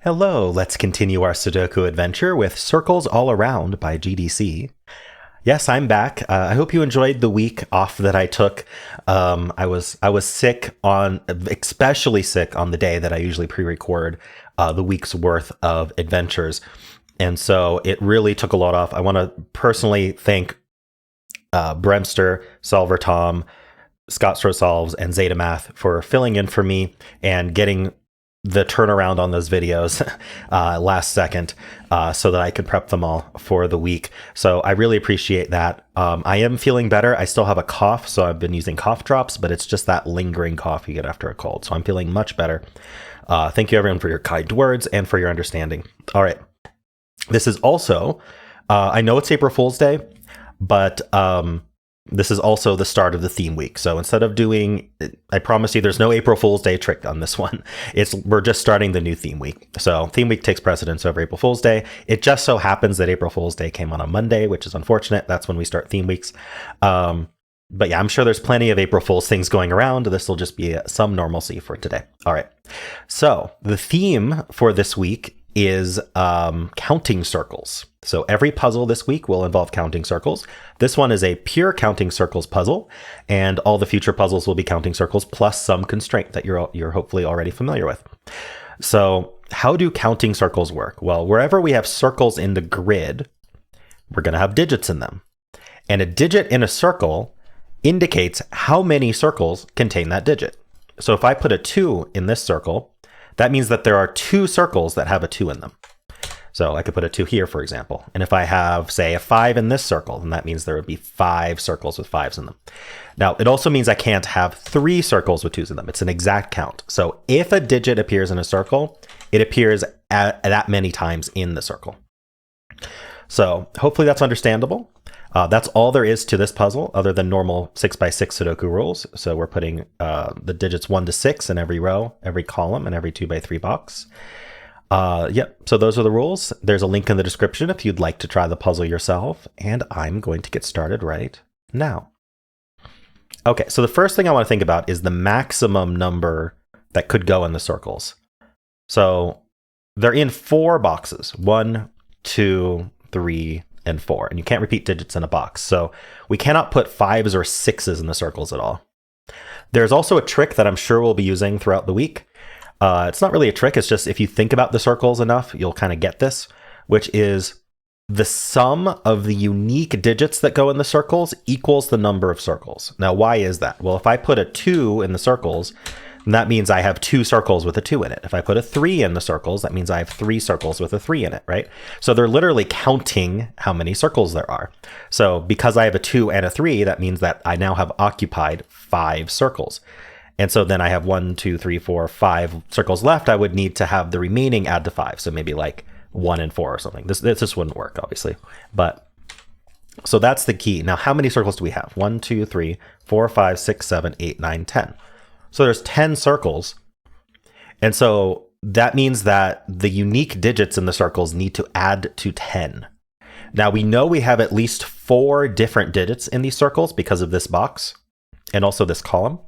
Hello, let's continue our Sudoku adventure with Circles All Around by GDC. Yes, I'm back. I hope you enjoyed the week off that I took. I was sick especially sick on the day that I usually pre-record the week's worth of adventures. And so it really took a lot off. I want to personally thank Bremster, Solver Tom, Scott Solves, and Zeta for filling in for me and getting the turnaround on those videos last second so that I could prep them all for the week. So I really appreciate that. I am feeling better. I still have a cough, so I've been using cough drops, but it's just that lingering cough you get after a cold. So I'm feeling much better. Thank you everyone for your kind words and for your understanding. All right. This is also, I know it's April Fool's Day, but this is also the start of the theme week. So instead of doing, I promise you, there's no April Fool's Day trick on this one. We're just starting the new theme week. So theme week takes precedence over April Fool's Day. It just so happens that April Fool's Day came on a Monday, which is unfortunate. That's when we start theme weeks. But yeah, I'm sure there's plenty of April Fool's things going around. This will just be some normalcy for today. All right. So the theme for this week is counting circles. So every puzzle this week will involve counting circles. This one is a pure counting circles puzzle, and all the future puzzles will be counting circles plus some constraint that you're hopefully already familiar with. So how do counting circles work? Well, wherever we have circles in the grid, we're going to have digits in them. And a digit in a circle indicates how many circles contain that digit. So if I put a 2 in this circle, that means that there are 2 circles that have a 2 in them. So I could put a 2 here, for example. And if I have, say, a 5 in this circle, then that means there would be 5 circles with 5s in them. Now, it also means I can't have 3 circles with 2s in them. It's an exact count. So if a digit appears in a circle, it appears at that many times in the circle. So hopefully that's understandable. That's all there is to this puzzle other than normal 6x6 Sudoku rules. So we're putting the digits 1 to 6 in every row, every column, and every 2x3 box. Yep, so those are the rules. There's a link in the description if you'd like to try the puzzle yourself, and I'm going to get started right now. Okay, so the first thing I want to think about is the maximum number that could go in the circles. So they're in 4 boxes, 1, 2, 3, and 4, and you can't repeat digits in a box. So we cannot put 5s or 6s in the circles at all. There's also a trick that I'm sure we'll be using throughout the week. It's not really a trick. It's just if you think about the circles enough, you'll kind of get this, which is the sum of the unique digits that go in the circles equals the number of circles. Now, why is that? Well, if I put a 2 in the circles, then that means I have 2 circles with a 2 in it. If I put a 3 in the circles, that means I have 3 circles with a 3 in it, right? So they're literally counting how many circles there are. So because I have a 2 and a 3, that means that I now have occupied 5 circles. And so then I have 1, 2, 3, 4, 5 circles left. I would need to have the remaining add to 5. So maybe like 1 and 4 or something. This just wouldn't work, obviously. But so that's the key. Now, how many circles do we have? 1, 2, 3, 4, 5, 6, 7, 8, 9, 10. So there's 10 circles. And so that means that the unique digits in the circles need to add to 10. Now, we know we have at least 4 different digits in these circles because of this box and also this column.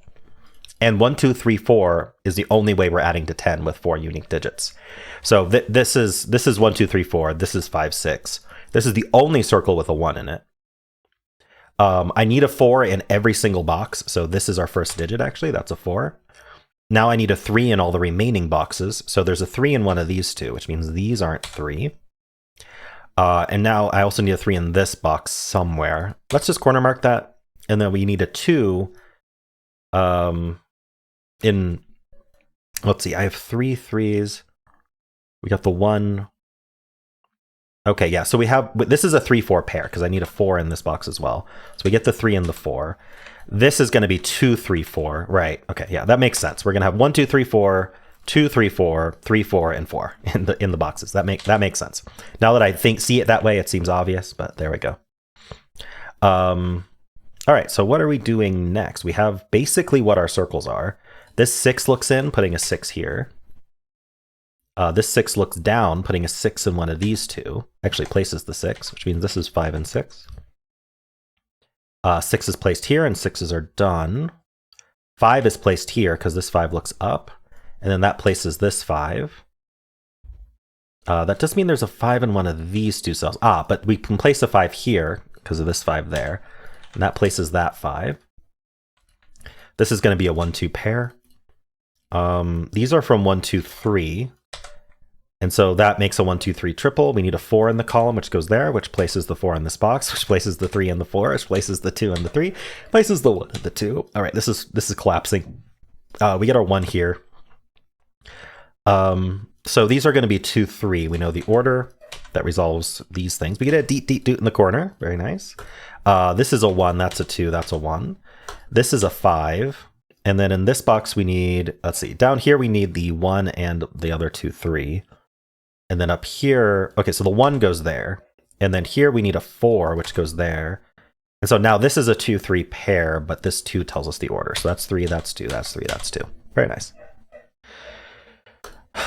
And 1, 2, 3, 4 is the only way we're adding to 10 with 4 unique digits. So this is 1, 2, 3, 4. This is 5, 6. This is the only circle with a 1 in it. I need a 4 in every single box. So this is our first digit, actually. That's a 4. Now I need a 3 in all the remaining boxes. So there's a 3 in one of these 2, which means these aren't 3. And now I also need a 3 in this box somewhere. Let's just corner mark that. And then we need a 2 let's see, I have 3 3s. We got the 1. Okay, yeah, so this is a 3 4 pair because I need a 4 in this box as well. So we get the 3 and the 4. This is going to be 2 3 4, right? Okay, yeah, that makes sense. We're going to have 1 2 3 4, 2 3 4, 3 4, and 4 in the boxes. That makes sense. Now that I see it that way, it seems obvious, but there we go. All right, so what are we doing next? We have basically what our circles are. This 6 looks in, putting a 6 here. This 6 looks down, putting a 6 in one of these 2. Actually places the 6, which means this is 5 and 6. 6 is placed here, and 6s are done. 5 is placed here because this 5 looks up, and then that places this 5. That does mean there's a 5 in one of these two cells. But we can place a 5 here because of this 5 there. And that places that 5. This is going to be a 1-2 pair. These are from 1, 2, 3. And so that makes a 1, 2, 3 triple. We need a 4 in the column, which goes there, which places the 4 in this box, which places the 3 in the 4, which places the 2 in the 3, places the 1 in the 2. All right, this is collapsing. We get our 1 here. So these are going to be 2, 3. We know the order that resolves these things. We get a deet doot in the corner. Very nice. This is a 1. That's a 2. That's a 1. This is a 5. And then in this box, we need, let's see, down here, we need the 1 and the other 2, 3. And then up here, okay, so the 1 goes there. And then here we need a 4, which goes there. And so now this is a 2, 3 pair, but this 2 tells us the order. So that's 3, that's 2, that's 3, that's 2. Very nice.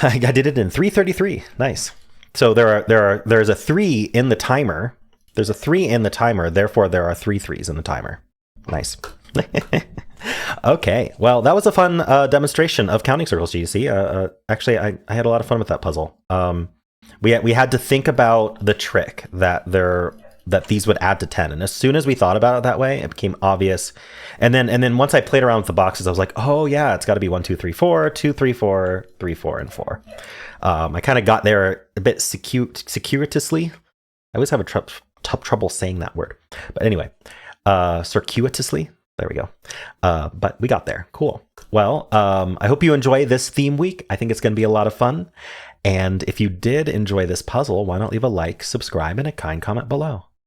I did it in 3:33. Nice. So there's a 3 in the timer. There's a 3 in the timer, therefore there are 3 3s in the timer. Nice. Okay, well, that was a fun demonstration of counting circles, GDC. Actually, I had a lot of fun with that puzzle. We had to think about the trick that these would add to 10, and as soon as we thought about it that way, it became obvious. And then once I played around with the boxes, I was like, oh yeah, it's got to be 1, 2, 3, 4, 2, 3, 4, 3, 4, and 4. I kind of got there a bit circuitously. I always have a trouble saying that word, but anyway, circuitously. There we go. But we got there. Cool. Well, I hope you enjoy this theme week. I think it's going to be a lot of fun. And if you did enjoy this puzzle, why not leave a like, subscribe, and a kind comment below.